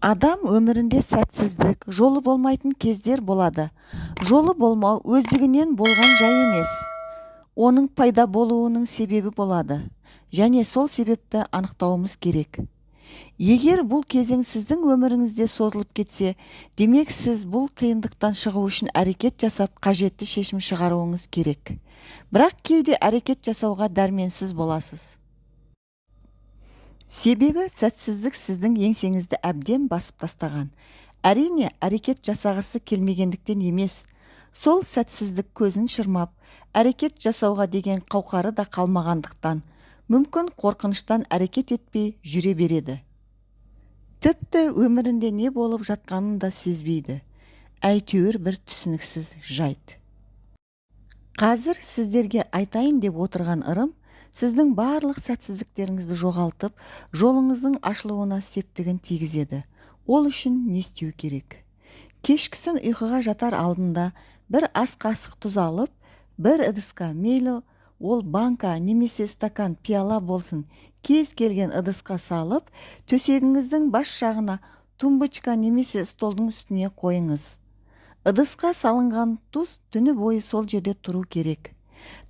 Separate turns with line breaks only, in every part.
Адам өмірінде сәтсіздік, жолы болмайтын кездер болады. Жолы болмау өздігінен болған жай емес. Оның пайда болуының себебі болады. Және сол себепті анықтауымыз керек. Егер бұл кезең сіздің өміріңізде созылып кетсе, демек сіз бұл қиындықтан шығу үшін әрекет жасап, қажетті шешім шығаруыңыз керек. Бірақ кейде әрекет жасауға дәрменсіз боласыз. Себебі сәтсіздік сіздің еңсеңізді әбден басып тастаған. Әрине, әрекет жасағысы келмегендіктен емес. Сол сәтсіздік көзін шырмап, әрекет жасауға деген қауқары да қалмағандықтан, мүмкін қорқыныштан әрекет етпей жүре береді. Тіпті өмірінде не болып жатқанын да сезбейді. Әйтеуір бір түсініксіз жайт. Қазір сіздерге айтайын деп отырған ырым, сіздің барлық сәтсіздіктеріңізді жоғалтып, жолыңыздың ашылуына септігін тигізеді. Ол үшін не істеу керек? Кешкісін ұйқыға жатар алдында бір ас қасық тұз алып, бір ыдысқа, мейлі ол банка немесе стакан, пиала болсын, кез келген ыдысқа салып, төсегіңіздің бас жағына тумбочка немесе столдың үстіне қойыңыз. Ыдысқа салынған тұз түні бойы сол жерде тұру керек.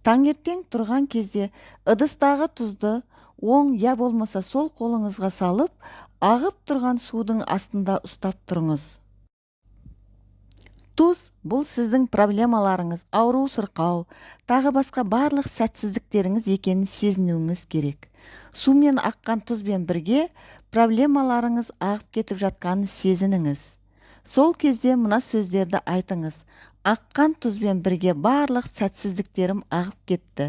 Таңертең тұрған кезде ыдыстағы тұзды оң я болмаса сол қолыңызға салып, ағып тұрған судың астында ұстап тұрыңыз. Тұз бұл сіздің проблемаларыңыз, ауру сырқау, тағы басқа барлық сәтсіздіктеріңіз екенін сезінуіңіз керек. Сумен аққан тұзбен бірге проблемаларыңыз ағып кетіп жатқанын сезініңіз. Сол кезде мына сөздерді айтыңыз. Аққан тұзбен бірге барлық сәтсіздіктерім ағып кетті.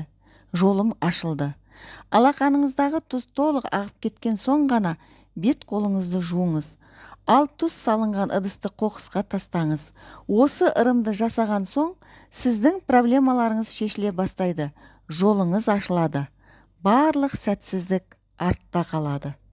Жолым ашылды. Алақаныңыздағы тұз толық ағып кеткен соң ғана бет қолыңызды жуыңыз. Ал тұз салынған ыдысты қоқысқа тастаңыз. Осы ырымды жасаған соң, сіздің проблемаларыңыз шешіле бастайды. Жолыңыз ашылады. Барлық сәтсіздік артта қалады.